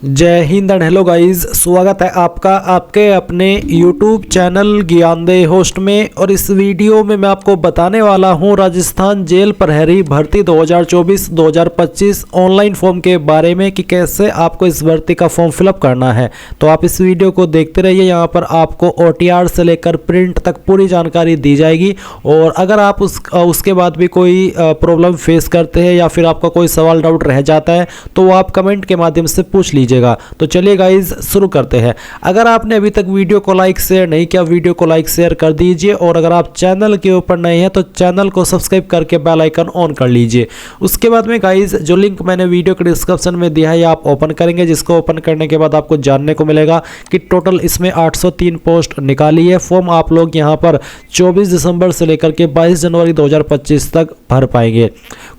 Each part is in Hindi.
जय हिंद एंड हेलो गाइस, स्वागत है आपका आपके अपने YouTube चैनल ज्ञानदेह होस्ट में। और इस वीडियो में मैं आपको बताने वाला हूं राजस्थान जेल प्रहरी भर्ती 2024-2025 ऑनलाइन फॉर्म के बारे में कि कैसे आपको इस भर्ती का फॉर्म फिलअप करना है। तो आप इस वीडियो को देखते रहिए, यहाँ पर आपको OTR से लेकर प्रिंट तक पूरी जानकारी दी जाएगी। और अगर आप उसके बाद भी कोई प्रॉब्लम फेस करते हैं या फिर आपका कोई सवाल डाउट रह जाता है तो आप कमेंट के माध्यम से पूछ लीजिए। तो चलिए गाइज शुरू करते हैं। अगर आपने अभी तक वीडियो को लाइक शेयर नहीं किया, वीडियो को लाइक शेयर कर दीजिए। और अगर आप चैनल के ऊपर नए हैं तो चैनल को सब्सक्राइब करके बेल आइकन ऑन कर लीजिए। उसके बाद में गाइज जो लिंक मैंने वीडियो के डिस्क्रिप्शन में दिया है आप ओपन करेंगे, जिसको ओपन करने के बाद आपको जानने को मिलेगा कि टोटल इसमें 803 पोस्ट निकाली है। फॉर्म आप लोग यहाँ पर 24 दिसंबर से लेकर के 22 जनवरी 2025 तक भर पाएंगे।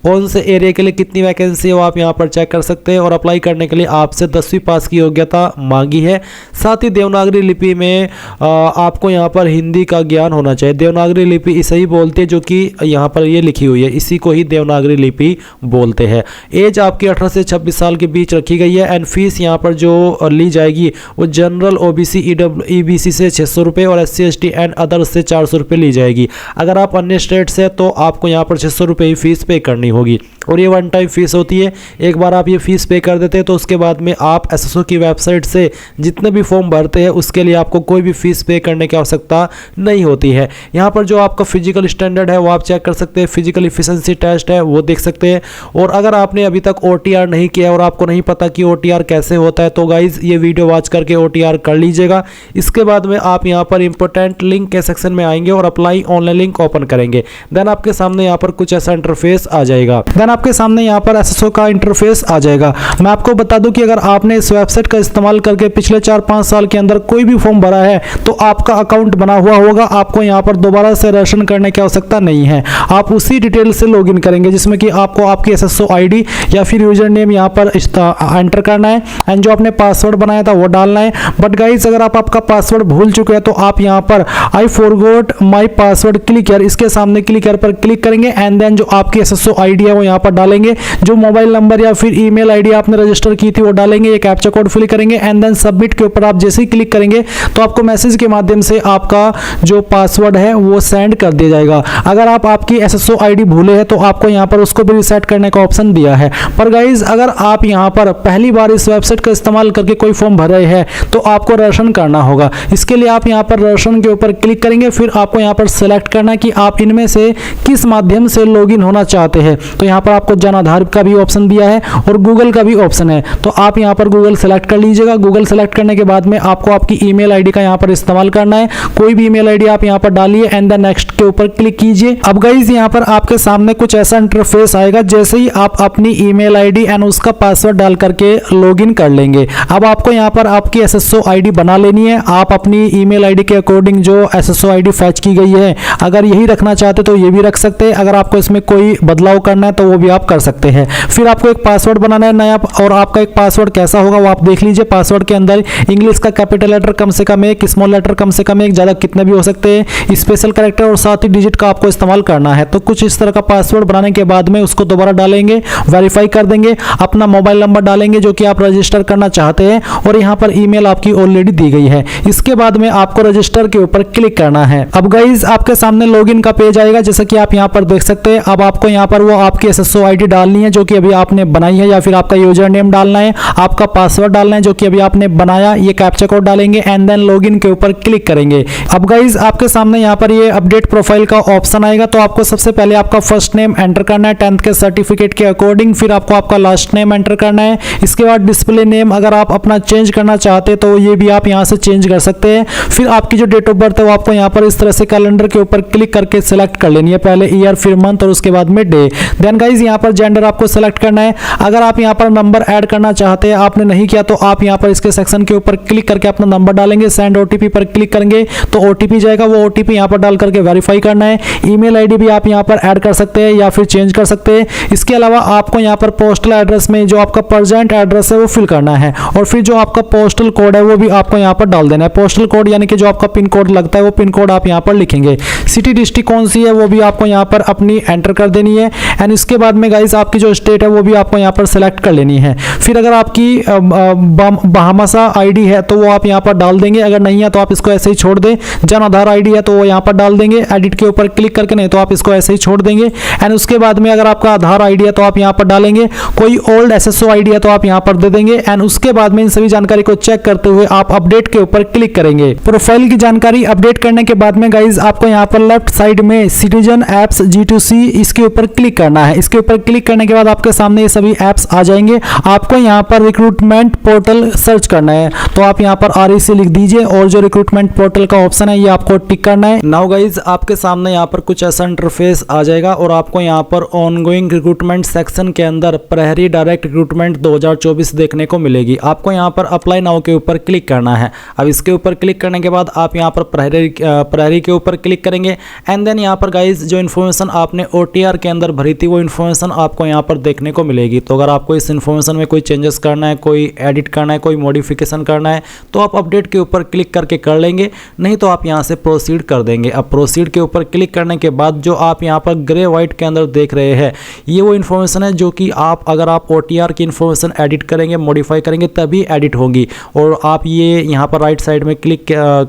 कौन से एरिया के लिए कितनी वैकेंसी है वो आप यहाँ पर चेक कर सकते हैं। और अप्लाई करने के लिए आपसे 10वीं पास की योग्यता मांगी है। साथ ही देवनागरी लिपि में आपको यहाँ पर हिंदी का ज्ञान होना चाहिए। देवनागरी लिपि इसे ही बोलते हैं जो कि यहाँ पर ये लिखी हुई है, इसी को ही देवनागरी लिपि बोलते हैं। एज आपकी 18 से 26 साल के बीच रखी गई है। एंड फीस यहाँ पर जो ली जाएगी वो जनरल OBC EBC से 600 रुपये और SC ST एंड अदर्स से 400 रुपये ली जाएगी। अगर आप अन्य स्टेट से तो आपको यहाँ पर 600 रुपये ही फीस पे करनी होगी। और ये वन टाइम फीस होती है। एक बार आप ये फीस पे कर देते हैं तो उसके बाद में आप SSO की वेबसाइट से जितने भी फॉर्म भरते हैं उसके लिए आपको कोई भी फीस पे करने की आवश्यकता नहीं होती है। यहाँ पर जो आपका फिजिकल स्टैंडर्ड है वो आप चेक कर सकते हैं, फिजिकल इफिशिएंसी टेस्ट है वो देख सकते हैं। और अगर आपने अभी तक OTR नहीं किया और आपको नहीं पता कि OTR कैसे होता है तो गाइज ये वीडियो वॉच करके OTR कर लीजिएगा। इसके बाद में आप यहाँ पर इंपॉर्टेंट लिंक के सेक्शन में आएंगे और अप्लाई ऑनलाइन लिंक ओपन करेंगे। देन आपके सामने यहाँ पर कुछ ऐसा इंटरफेस आ जाएगा। देन आपके सामने यहाँ पर SSO का इंटरफेस आ जाएगा। मैं आपको बता दूं कि अगर आपने इस वेबसाइट का इस्तेमाल करके पिछले 4-5 साल के अंदर कोई भी फॉर्म भरा है तो आपका अकाउंट बना हुआ होगा। आपको यहाँ पर दोबारा से रजिस्ट्रेशन करने की आवश्यकता नहीं है। आप उसी डिटेल से लॉगिन करेंगे जिसमें कि आपको आपकी SSO ID या फिर यूजर नेम यहाँ पर एंटर करना है एंड जो आपने पासवर्ड बनाया था वो डालना है। बट गाइस अगर आप आपका पासवर्ड भूल चुके हैं तो आप यहाँ पर I forgot my password click here, इसके सामने क्लिक हियर पर क्लिक करेंगे एंड देन जो आपकी SSO ID है वो यहाँ पर डालेंगे। जो मोबाइल नंबर या फिर ईमेल आईडी आपने रजिस्टर की थी वो डालेंगे, एक कैप्चा कोड फिल करेंगे एंड देन सबमिट के ऊपर आप जैसे ही क्लिक करेंगे तो आपको मैसेज के माध्यम से आपका जो पासवर्ड है वो सेंड कर दिया जाएगा। अगर आप आपकी SSO ID भूले हैं तो आपको यहाँ पर उसको भी रिसेट करने का ऑप्शन दिया है। पर गाइज अगर आप यहाँ पर पहली बार इस वेबसाइट का इस्तेमाल करके कोई फॉर्म भर रहे हैं तो आपको रजिस्ट्रेशन करना होगा। इसके लिए आप यहाँ पर रजिस्ट्रेशन के ऊपर क्लिक करेंगे, फिर आपको यहाँ पर सेलेक्ट करना है कि आप इनमें से किस माध्यम से लॉगिन होना चाहते हैं। तो यहाँ पर आपको जन आधार का भी ऑप्शन दिया है और गूगल का भी ऑप्शन है। तो आप यहाँ पर गूगल सेलेक्ट कर लीजिएगा। गूगल सेलेक्ट करने के बाद में आपको आपकी ईमेल आईडी का यहाँ पर इस्तेमाल करना है। कोई भी ईमेल आईडी आप यहाँ पर डालिए एंड द नेक्स्ट के ऊपर क्लिक कीजिए। अब गाइज यहाँ पर आपके सामने कुछ ऐसा इंटरफेस आएगा। जैसे ही आप अपनी ईमेल आईडी एंड उसका पासवर्ड डाल करके लॉगिन कर लेंगे, अब आपको यहाँ पर आपकी SSO ID बना लेनी है। आप अपनी ईमेल आईडी के अकॉर्डिंग जो SSO ID फैच की गई है अगर यही रखना चाहते तो ये भी रख सकते हैं। अगर आपको इसमें कोई बदलाव करना है तो वो भी आप कर सकते हैं। फिर आपको एक पासवर्ड बनाना है नया और आपका एक पासवर्ड कैसा होगा वो आप देख लीजिए। पासवर्ड के अंदर इंग्लिश का कैपिटल लेटर कम से कम एक, स्मॉल लेटर कम से कम एक, ज़्यादा कितने भी हो सकते हैं, स्पेशल कैरेक्टर और साथ ही डिजिट का आपको इस्तेमाल करना है। तो कुछ इस तरह का पासवर्ड बनाने के बाद में उसको दोबारा डालेंगे, वेरीफाई कर देंगे, अपना मोबाइल नंबर डालेंगे जो कि आप रजिस्टर करना चाहते हैं और यहाँ पर ईमेल आपकी ऑलरेडी दी गई है। इसके बाद में आपको रजिस्टर के ऊपर क्लिक करना है। अब गाइज आपके सामने लॉगिन का पेज आएगा जैसा कि आप यहाँ पर देख सकते हैं। अब आपको यहाँ पर वो आपकी SSO ID डालनी है जो कि अभी आपने बनाई है या फिर आपका यूजर नेम डालना है, आपका पासवर्ड डालना है जो कि अभी आपने बनाया, ये कैप्चा कोड डालेंगे एंड देन लॉगिन के ऊपर क्लिक करेंगे। अब गाइज आपके सामने यहाँ पर ये अपडेट प्रोफाइल का ऑप्शन आएगा। तो आपको सबसे पहले आपका फर्स्ट नेम एंटर करना है 10th के सर्टिफिकेट के अकॉर्डिंग, फिर आपको आपका लास्ट नेम एंटर करना है। इसके बाद डिस्प्ले नेम अगर आप अपना चेंज करना चाहते हैं तो ये भी आप यहाँ से चेंज कर सकते हैं। फिर आपकी जो डेट ऑफ बर्थ है वो आपको यहाँ पर इस तरह से कैलेंडर के ऊपर क्लिक करके सिलेक्ट कर लेनी है, पहले ईयर फिर मंथ और उसके बाद में डे। देन गाइज यहाँ पर जेंडर आपको सेलेक्ट करना है। अगर आप यहाँ पर नंबर ऐड करना चाहते हैं, आपने नहीं किया तो आप यहाँ पर इसके सेक्शन के ऊपर क्लिक करके अपना नंबर डालेंगे, सेंड OTP पर क्लिक करेंगे तो OTP जाएगा, वो OTP यहाँ पर डाल करके वेरीफाई करना है। ईमेल आईडी भी आप यहाँ पर ऐड कर सकते हैं या फिर चेंज कर सकते हैं। इसके अलावा आपको यहाँ पर पोस्टल एड्रेस में जो आपका प्रेजेंट एड्रेस है वो फिल करना है और फिर जो आपका पोस्टल कोड है वो भी आपको यहाँ पर डाल देना है। पोस्टल कोड यानी कि जो आपका पिन कोड लगता है वो पिन कोड आप यहाँ पर लिखेंगे। सिटी डिस्ट्रिक्ट कौन सी है वो भी आपको यहाँ पर अपनी एंटर कर देनी है एंड इसके बाद में गाइस आपकी जो स्टेट है वो भी आपको यहाँ पर सेलेक्ट कर लेनी है। फिर अगर आपकी कोई बहामासा आईडी है तो वो आप यहाँ पर डाल देंगे, अगर नहीं है तो आप इसको ऐसे ही छोड़ दें। जन आधार आईडी है तो वो यहाँ पर डाल देंगे एडिट के ऊपर क्लिक करके, नहीं तो आप इसको ऐसे ही छोड़ देंगे। एंड उसके बाद में अगर आपका आधार आईडी है तो आप यहाँ पर डालेंगे, कोई ओल्ड एसएसओ आईडी है तो आप यहाँ पर दे देंगे। एंड उसके बाद में इन सभी जानकारी को चेक करते हुए आप अपडेट के ऊपर क्लिक करेंगे। प्रोफाइल की जानकारी अपडेट करने के बाद में गाइज आपको यहाँ पर लेफ्ट साइड में सिटीजन एप्स G2C इसके ऊपर क्लिक करना है। इसके ऊपर क्लिक करने के बाद आपके सामने ये सभी एप्स आ जाएंगे। आपको यहाँ पर रिक्रूटमेंट पोर्टल सर्च करना है, तो आप यहाँ पर REC लिख दीजिए और जो रिक्रूटमेंट पोर्टल का ऑप्शन है ये आपको टिक करना है। नाउ गाइज आपके सामने यहाँ पर कुछ ऐसा इंटरफेस आ जाएगा और आपको यहाँ पर ऑनगोइंग रिक्रूटमेंट सेक्शन के अंदर प्रहरी डायरेक्ट रिक्रूटमेंट 2024 देखने को मिलेगी। आपको यहाँ पर अप्लाई नाउ के ऊपर क्लिक करना है। अब इसके ऊपर क्लिक करने के बाद आप यहाँ पर प्रहरी के ऊपर क्लिक करेंगे। एंड देन यहाँ पर गाइज जो इन्फॉर्मेशन आपने OTR के अंदर भरी थी वो इन्फॉर्मेशन आपको यहाँ पर देखने को मिलेगी। तो अगर आपको इस इन्फॉर्मेशन में कोई चेंजेस करना है, कोई एडिट करना है, कोई मॉडिफिकेशन करना है तो आप अपडेट के ऊपर क्लिक करके कर लेंगे, नहीं तो आप यहाँ से प्रोसीड कर देंगे। अब प्रोसीड के ऊपर क्लिक करने के बाद जो आप यहाँ पर ग्रे व्हाइट के अंदर देख रहे हैं ये वो इन्फॉर्मेशन है जो कि अगर आप OTR की इन्फॉर्मेशन एडिट करेंगे, मॉडिफाई करेंगे तभी एडिट होगी। और आप ये यहाँ पर राइट साइड में क्लिक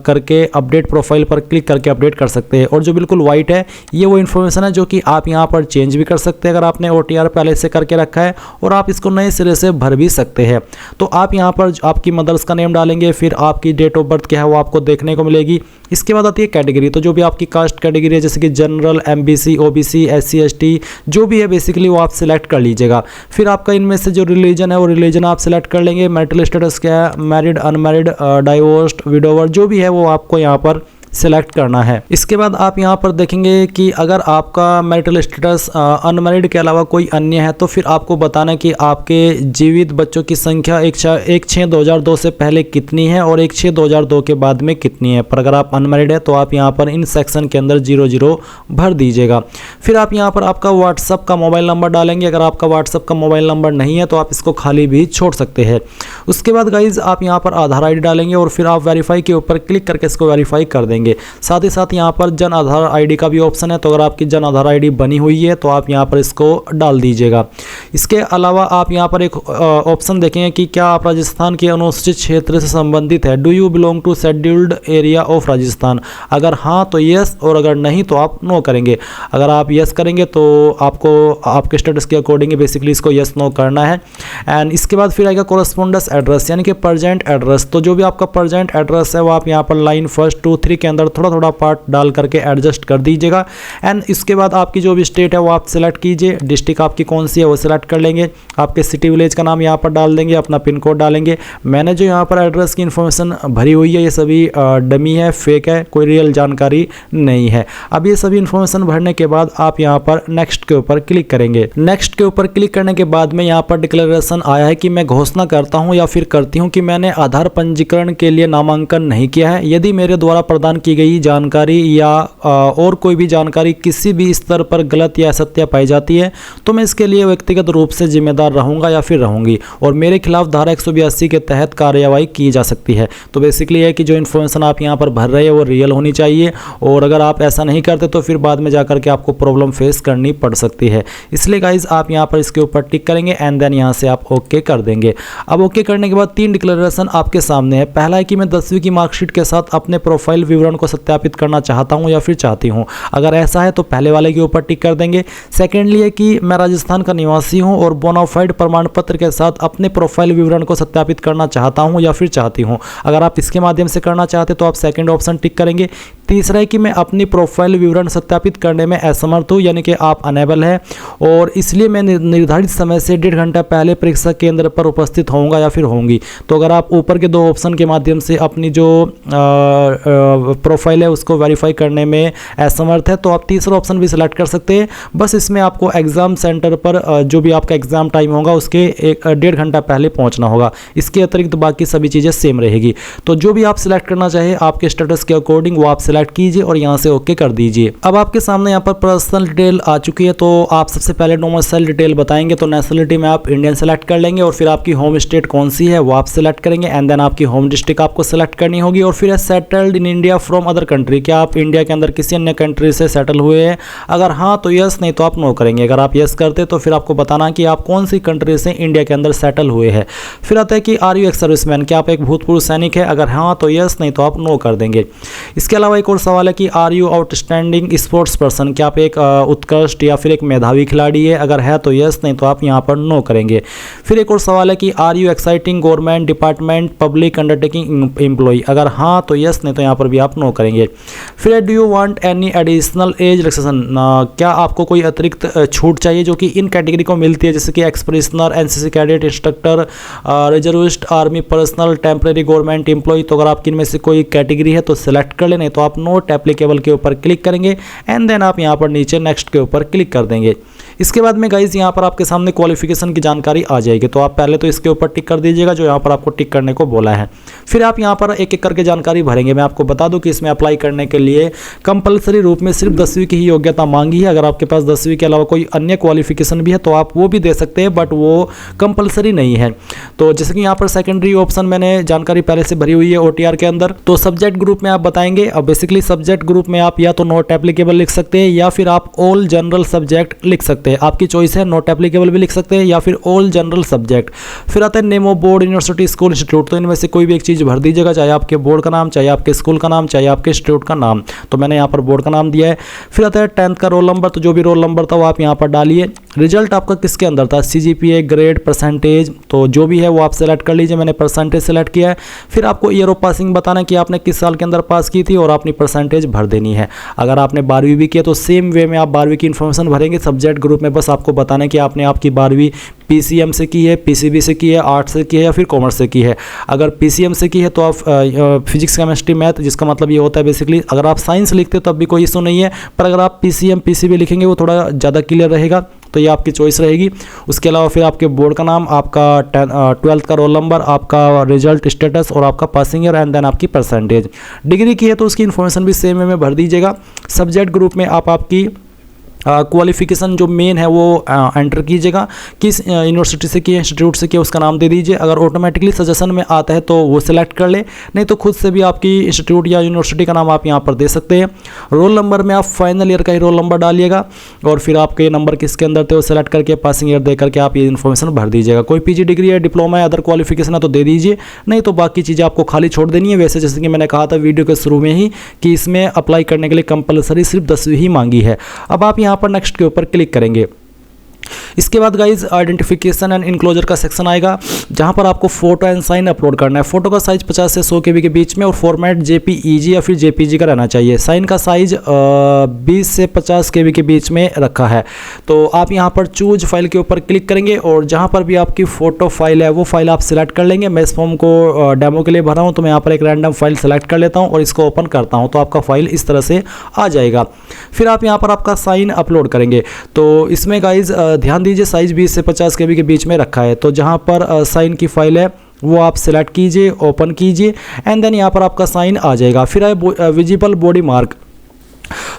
करके अपडेट प्रोफाइल पर क्लिक करके अपडेट कर सकते हैं। और जो बिल्कुल व्हाइट है ये वो इन्फॉर्मेशन है जो कि आप यहाँ पर चेंज भी कर सकते हैं अगर आपने OTR पहले से करके रखा है, और आप इसको नए सिरे से भर भी सकते हैं। तो आप यहाँ पर आपकी मदर्स का नेम डालेंगे, फिर आपकी डेट ऑफ बर्थ क्या है वो आपको देखने को मिलेगी। इसके बाद आती है कैटेगरी, तो जो भी आपकी कास्ट कैटेगरी है जैसे कि general, MBC, OBC, SC ST जो भी है बेसिकली वो आप सिलेक्ट कर लीजिएगा। फिर आपका इनमें से जो रिलीजन है वो रिलीजन आप सिलेक्ट कर लेंगे। मैरिटल स्टेटस क्या है, मैरिड, अनमैरिड, डाइवोर्स्ड, विडोवर जो भी है वो आपको यहाँ पर सिलेक्ट करना है। इसके बाद आप यहाँ पर देखेंगे कि अगर आपका मैरिटल स्टेटस अनमैरिड के अलावा कोई अन्य है तो फिर आपको बताना है कि आपके जीवित बच्चों की संख्या 1/6/2002 से पहले कितनी है और 1/6/2002 के बाद में कितनी है। पर अगर आप अनमैरिड है तो आप यहाँ पर इन सेक्शन के अंदर 00 भर दीजिएगा। फिर आप यहाँ पर आपका व्हाट्सअप का मोबाइल नंबर डालेंगे। अगर आपका व्हाट्सअप का मोबाइल नंबर नहीं है तो आप इसको खाली भी छोड़ सकते हैं। उसके बाद गाइज आप यहाँ पर आधार ID डालेंगे और फिर आप वेरीफाई के ऊपर क्लिक करके इसको वेरीफाई कर देंगे। साथ ही साथ यहाँ पर जन आधार आईडी का भी ऑप्शन है, तो अगर आपकी जन आधार आईडी बनी हुई है तो आप यहाँ पर इसको डाल दीजिएगा। इसके अलावा आप यहाँ पर एक ऑप्शन देखेंगे कि क्या आप राजस्थान के अनुसूचित क्षेत्र से संबंधित है, do you belong to scheduled area of Rajasthan. अगर हाँ तो यस, और अगर नहीं तो आप नो करेंगे। अगर आप यस करेंगे तो आपको आपके स्टेटस के अकॉर्डिंग बेसिकली इसको यस नो करना है। एंड इसके बाद फिर आएगा कोरस्पोंडेंस एड्रेस यानी कि प्रेजेंट एड्रेस। तो जो भी आपका प्रेजेंट एड्रेस है वो आप यहाँ पर लाइन 1, 2, 3 के अंदर थोड़ा थोड़ा पार्ट डाल करके एडजस्ट कर दीजिएगा। एंड इसके बाद आपकी जो भी स्टेट है वो आप सिलेक्ट कीजिए, डिस्ट्रिक्ट आपकी कौन सी है वो सिलेक्ट कर लेंगे। आपके सिटी विलेज का नाम यहाँ पर डाल देंगे, अपना पिन कोड डालेंगे। मैंने जो यहाँ पर एड्रेस की इन्फॉर्मेशन भरी हुई है ये सभी डमी है, फेक है, कोई रियल जानकारी नहीं है। अब ये सभी इन्फॉर्मेशन भरने के बाद आप यहाँ पर नेक्स्ट के ऊपर क्लिक करेंगे। नेक्स्ट के ऊपर क्लिक करने के बाद में यहाँ पर डिक्लेरेशन आया है कि मैं घोषणा करता हूँ या फिर करती हूँ कि मैंने आधार पंजीकरण के लिए नामांकन नहीं किया है। यदि मेरे द्वारा प्रदान की गई जानकारी या और कोई भी जानकारी किसी भी स्तर पर गलत या असत्य पाई जाती है तो मैं इसके लिए व्यक्तिगत रूप से जिम्मेदार रहूंगा या फिर रहूंगी और मेरे खिलाफ धारा 182 के तहत कार्रवाई की जा सकती है। तो बेसिकली है कि जो इन्फॉर्मेशन आप यहाँ पर भर रहे हैं वो रियल होनी चाहिए, और अगर आप ऐसा नहीं करते तो फिर बाद में जाकर के आपको प्रॉब्लम फेस करनी पड़ सकती है। इसलिए गाइज आप यहाँ पर इसके ऊपर टिक करेंगे एंड देन यहाँ से आप ओके कर देंगे। अब ओके करने के बाद 3 डिक्लेरेशन आपके सामने है। पहला है कि मैं 10वीं की मार्कशीट के साथ अपने प्रोफाइल विवरण को सत्यापित करना चाहता हूं या फिर चाहती हूं। अगर ऐसा है तो पहले वाले के ऊपर टिक कर देंगे। सेकेंडली है कि मैं राजस्थान का निवासी हूं और बोनाफाइड प्रमाण पत्र के साथ अपने प्रोफाइल विवरण को सत्यापित करना चाहता हूं या फिर चाहती हूं। अगर आप इसके माध्यम से करना चाहते तो आप सेकेंड ऑप्शन टिक करेंगे। तीसरा है कि मैं अपनी प्रोफाइल विवरण सत्यापित करने में असमर्थ हूँ यानी कि आप अनेबल है और इसलिए मैं निर्धारित समय से 1.5 घंटा पहले परीक्षा केंद्र पर उपस्थित होऊंगा या फिर होंगी। तो अगर आप ऊपर के 2 ऑप्शन के माध्यम से अपनी जो प्रोफाइल है उसको वेरीफाई करने में असमर्थ है तो आप तीसरा ऑप्शन भी सिलेक्ट कर सकते हैं। बस इसमें आपको एग्जाम सेंटर पर जो भी आपका एग्जाम टाइम होगा उसके 1.5 घंटा पहले पहुंचना होगा। इसके अतिरिक्त बाकी सभी चीज़ें सेम रहेगी। तो जो भी आप सिलेक्ट करना चाहे आपके स्टेटस के अकॉर्डिंग वो आप सिलेक्ट कीजिए और यहाँ से ओके कर दीजिए। अब आपके सामने यहाँ पर पर्सनल डिटेल आ चुकी है तो आप सबसे पहले डोमिसाइल डिटेल बताएंगे। तो नेशनलिटी में आप इंडियन सेलेक्ट कर लेंगे और फिर आपकी होम स्टेट कौन सी है वो आप सिलेक्ट करेंगे एंड देन आपकी होम डिस्ट्रिक्ट आपको सिलेक्ट करनी होगी और फिर settled in India from other country, क्या आप इंडिया के अंदर किसी अन्य कंट्री से सेटल हुए हैं? अगर हाँ तो यस, नहीं तो आप नो करेंगे। अगर आप यस करते तो फिर आपको बताना कि आप कौन सी कंट्री से इंडिया के अंदर सेटल हुए हैं। फिर आता है कि आर यू एक्स सर्विसमैन, क्या आप एक भूतपूर्व सैनिक है? अगर हाँ तो यस, नहीं तो आप नो कर देंगे। इसके अलावा एक और सवाल है कि are you outstanding sports person, क्या आप एक उत्कृष्ट या फिर एक मेधावी खिलाड़ी है? अगर है तो यस, नहीं तो आप यहाँ पर नो करेंगे। फिर एक और सवाल है कि are you exciting government department public undertaking employ, अगर हाँ तो यस, नहीं तो यहाँ पर भी आप नो करेंगे। फिर do you want any additional age relaxation, क्या आपको कोई अतिरिक्त छूट चाहिए जो कि इन कैटेगरी को मिलती है, जैसे कि ex prisoner, NCC cadet, instructor, reservist, army personnel, temporary government employ. तो अगर आपकी इनमें से कोई कैटेगरी है तो सिलेक्ट कर लें, नहीं तो आप नोट एप्लीकेबल के ऊपर क्लिक करेंगे एंड देन आप यहाँ पर नीचे नेक्स्ट के ऊपर क्लिक कर देंगे। इसके बाद में गाइज यहाँ पर आपके सामने क्वालिफिकेशन की जानकारी आ जाएगी, तो आप पहले तो इसके ऊपर टिक कर दीजिएगा जो यहाँ पर आपको टिक करने को बोला है। फिर आप यहाँ पर एक एक करके जानकारी भरेंगे। मैं आपको बता दूं कि इसमें अप्लाई करने के लिए कंपलसरी रूप में सिर्फ 10वीं की ही योग्यता मांगी है। अगर आपके पास 10वीं के अलावा कोई अन्य क्वालिफिकेशन भी है तो आप वो भी दे सकते हैं, बट वो कंपलसरी नहीं है। तो जैसे कि यहाँ पर सेकेंडरी ऑप्शन मैंने जानकारी पहले से भरी हुई है OTR के अंदर। तो सब्जेक्ट ग्रुप में आप बताएंगे, अब बेसिकली सब्जेक्ट ग्रुप में आप या तो नॉट एप्लीकेबल लिख सकते हैं या फिर आप ऑल जनरल सब्जेक्ट लिख सकते हैं, आपकी चॉइस है। नॉट एप्लीकेबल भी लिख सकते हैं या फिर ऑल जनरल सब्जेक्ट। फिर आता है name of board, university, school, institute. तो इनमें से कोई भी एक चीज़ भर दीजिएगा, चाहे आपके बोर्ड का नाम, चाहे आपके स्कूल का नाम, चाहे आपके इंस्टीट्यूट का नाम। तो मैंने यहाँ पर बोर्ड का नाम दिया है। फिर आता है 10th का रोल नंबर, तो जो भी रोल नंबर था वो आप यहाँ पर डालिए। रिजल्ट आपका किसके अंदर था, CGPA, ग्रेड, परसेंटेज, तो जो भी है वो आप सेलेक्ट कर लीजिए। मैंने परसेंटेज सेलेक्ट किया है। फिर आपको ईयर ऑफ पासिंग बताना है कि आपने किस साल के अंदर पास की थी और अपनी परसेंटेज भर देनी है। अगर आपने 12वीं भी किया तो सेम वे में आप 12वीं की इन्फॉर्मेशन भरेंगे। सब्जेक्ट ग्रुप में बस आपको बताना है कि आपने आपकी 12वीं PCM से की है, PCB से की है, आर्ट्स से की है या फिर कॉमर्स से की है। अगर PCM से की है तो आप फिजिक्स, केमिस्ट्री, मैथ, जिसका मतलब ये होता है बेसिकली अगर आप साइंस लिखते हो तब भी कोई इशू नहीं है, पर अगर आप PCM PCB लिखेंगे वो थोड़ा ज़्यादा क्लियर रहेगा, तो ये आपकी चॉइस रहेगी। उसके अलावा फिर आपके बोर्ड का नाम, आपका 12th का रोल नंबर, आपका रिजल्ट स्टेटस और आपका पासिंग ईयर एंड देन आपकी परसेंटेज। डिग्री की है तो उसकी इन्फॉर्मेशन भी सेम वे में भर दीजिएगा। सब्जेक्ट ग्रुप में आप आपकी क्वालिफिकेशन जो मेन है वो एंटर कीजिएगा, किस यूनिवर्सिटी से किया, इंस्टीट्यूट से किया, उसका नाम दे दीजिए। अगर ऑटोमेटिकली सजेशन में आता है तो वो सिलेक्ट कर ले, नहीं तो खुद से भी आपकी इंस्टीट्यूट या यूनिवर्सिटी का नाम आप यहाँ पर दे सकते हैं। रोल नंबर में आप फाइनल ईयर का ही रोल नंबर डालिएगा और फिर आपके नंबर किसके अंदर थे वो सेलेक्ट करके पासिंग ईयर दे करके आप ये इन्फॉर्मेशन भर दीजिएगा। कोई PG डिग्री है, डिप्लोमा है, अदर क्वालिफिकेशन है तो दे दीजिए, नहीं तो बाकी चीज़ें आपको खाली छोड़ देनी है। वैसे जैसे कि मैंने कहा था वीडियो के शुरू में ही कि इसमें अप्लाई करने के लिए कंपलसरी सिर्फ 10वीं ही मांगी है। अब आप यहाँ पर नेक्स्ट के ऊपर क्लिक करेंगे। इसके बाद गाइज आइडेंटिफिकेशन एंड इनक्लोजर का सेक्शन आएगा जहां पर आपको फोटो एंड साइन अपलोड करना है। फोटो का साइज 50 से 100 KB के बीच में और फॉर्मेट JPEG या फिर JPG का रहना चाहिए। साइन का साइज 20 से 50 KB के बीच में रखा है। तो आप यहां पर चूज फाइल के ऊपर क्लिक करेंगे और जहां पर भी आपकी फोटो फाइल है वो फाइल आप सिलेक्ट कर लेंगे। मैं इस फॉर्म को डेमो के लिए भरा हूँ तो मैं यहाँ पर एक रैंडम फाइल सेलेक्ट कर लेता हूँ और इसको ओपन करता हूँ, तो आपका फाइल इस तरह से आ जाएगा। फिर आप यहाँ पर आपका साइन अपलोड करेंगे। तो इसमें गाइज ध्यान दीजिए साइज 20 से 50 KB के बीच में रखा है। तो जहाँ पर साइन की फाइल है वो आप सिलेक्ट कीजिए, ओपन कीजिए एंड देन यहाँ पर आपका साइन आ जाएगा। फिर आए विजिबल बॉडी मार्क।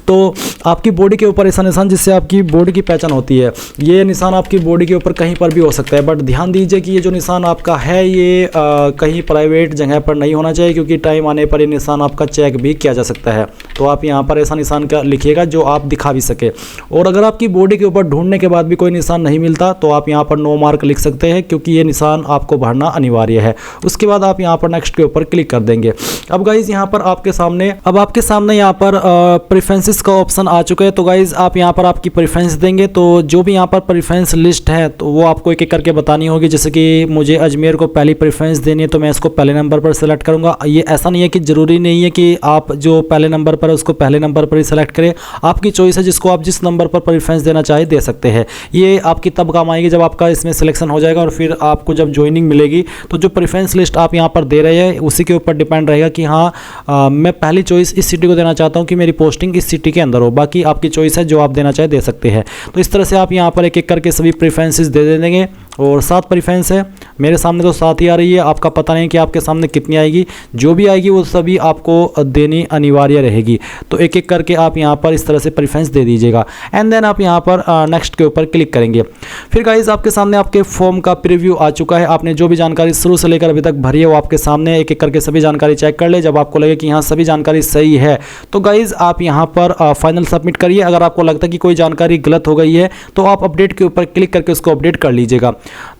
तो आपकी बॉडी के ऊपर ऐसा निशान जिससे आपकी बॉडी की पहचान होती है, ये निशान आपकी बॉडी के ऊपर कहीं पर भी हो सकता है, बट ध्यान दीजिए कि ये जो निशान आपका है ये कहीं प्राइवेट जगह पर नहीं होना चाहिए, क्योंकि टाइम आने पर ये निशान आपका चेक भी किया जा सकता है। तो आप यहाँ पर ऐसा निशान का लिखिएगा जो आप दिखा भी सके। और अगर आपकी बॉडी के ऊपर ढूंढने के बाद भी कोई निशान नहीं मिलता तो आप यहाँ पर नो मार्क लिख सकते हैं, क्योंकि ये निशान आपको भरना अनिवार्य है। उसके बाद आप यहाँ पर नेक्स्ट के ऊपर क्लिक कर देंगे। अब गाइज यहाँ पर आपके सामने यहाँ पर प्रेफरेंसेस का ऑप्शन आ चुका है। तो गाइज आप यहाँ पर आपकी प्रेफरेंस देंगे, तो जो भी यहाँ पर प्रेफरेंस लिस्ट है तो वो आपको एक एक करके बतानी होगी। जैसे कि मुझे अजमेर को पहली प्रेफरेंस देनी है तो मैं इसको पहले नंबर पर सेलेक्ट करूँगा। ये ऐसा नहीं है कि ज़रूरी नहीं है कि आप जो पहले नंबर पर है उसको पहले नंबर पर ही सेलेक्ट करें, आपकी चॉइस है, जिसको आप जिस नंबर पर प्रेफरेंस देना चाहे दे सकते हैं। ये आपकी तब काम आएगी जब आपका इसमें सिलेक्शन हो जाएगा और फिर आपको जब ज्वाइनिंग मिलेगी तो जो प्रेफरेंस लिस्ट आप यहाँ पर दे रहे हैं उसी के ऊपर डिपेंड रहेगा कि हाँ मैं पहली चॉइस इस सिटी को देना चाहता हूँ कि मेरी पोस्टिंग इस सिटी के अंदर हो। बाकी आपकी चॉइस है, जो आप देना चाहे दे सकते हैं। तो इस तरह से आप यहाँ पर एक एक करके सभी प्रेफरेंसेस दे देंगे और 7 प्रेफरेंस है। मेरे सामने तो 7 ही आ रही है, आपका पता नहीं कि आपके सामने कितनी आएगी। जो भी आएगी वो सभी आपको देनी अनिवार्य रहेगी। तो एक एक करके आप यहाँ पर इस तरह से प्रेफरेंस दे दीजिएगा एंड देन आप यहाँ पर नेक्स्ट के ऊपर क्लिक करेंगे। फिर गाइज आपके सामने आपके फॉर्म का प्रीव्यू आ चुका है। आपने जो भी जानकारी शुरू से लेकर अभी तक भरी है वो आपके सामने एक एक करके सभी जानकारी चेक कर ले। जब आपको लगे कि यहाँ सभी जानकारी सही है तो गाइज आप यहाँ पर फाइनल सबमिट करिए। अगर आपको लगता है कि कोई जानकारी गलत हो गई है तो आप अपडेट के ऊपर क्लिक करके उसको अपडेट कर लीजिएगा।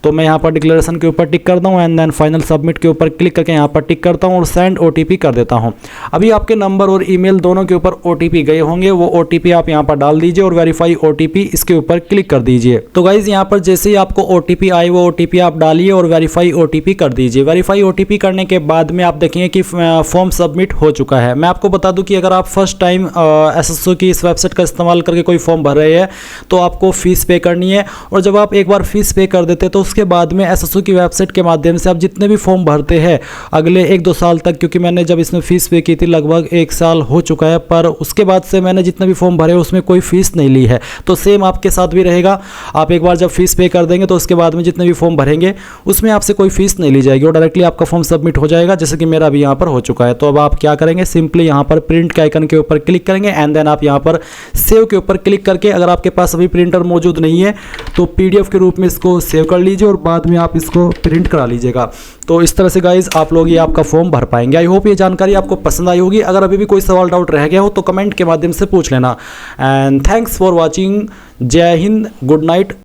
तो मैं यहाँ पर डिक्लेरेशन के ऊपर टिक करता हूँ एंड देन फाइनल सबमिट के ऊपर क्लिक करके यहाँ पर टिक करता हूँ और सेंड OTP कर देता हूँ। अभी आपके नंबर और ईमेल दोनों के ऊपर OTP गए होंगे, वो OTP आप यहाँ पर डाल दीजिए और वेरीफाई OTP इसके ऊपर क्लिक कर दीजिए। तो गाइज यहाँ पर जैसे ही आपको OTP आए वो OTP आप डालिए और वेरीफाई OTP कर दीजिए। वेरीफाई OTP करने के बाद में आप देखेंगे कि फॉर्म सबमिट हो चुका है। मैं आपको बता दूं कि अगर आप फर्स्ट टाइम SSO की इस वेबसाइट का इस्तेमाल करके कोई फॉर्म भर रहे हैं तो आपको फीस पे करनी है, और जब आप एक बार फीस पे कर देते हैं तो उसके बाद में SSO की वेबसाइट के माध्यम से आप जितने भी फॉर्म भरते हैं अगले 1-2 साल तक, क्योंकि मैंने जब इसमें फ़ीस पे की थी लगभग 1 साल हो चुका है, पर उसके बाद से मैंने जितने भी फॉर्म भरे उसमें कोई फ़ीस नहीं ली है। तो सेम आपके साथ भी रहेगा। आप एक बार जब फीस पे कर देंगे तो उसके बाद में जितने भी फॉर्म भरेंगे उसमें आपसे कोई फीस नहीं ली जाएगी और डायरेक्टली आपका फॉर्म सबमिट हो जाएगा, जैसे कि मेरा अभी यहाँ पर हो चुका है। तो अब आप क्या करेंगे, सिंपली यहाँ पर प्रिंट के आइकन के ऊपर क्लिक करेंगे एंड देन आप यहाँ पर सेव के ऊपर क्लिक करके, अगर आपके पास अभी प्रिंटर मौजूद नहीं है तो PDF के रूप में इसको सेव कर लीजिए और बाद में आप इसको प्रिंट करा लीजिएगा। तो इस तरह से गाइज आप लोग ये आपका फॉर्म भर पाएंगे। आई होप ये जानकारी आपको पसंद आई होगी। अगर अभी भी कोई सवाल डाउट रह गया हो तो कमेंट के माध्यम से पूछ लेना। And thanks for watching. जय हिंद, गुड नाइट।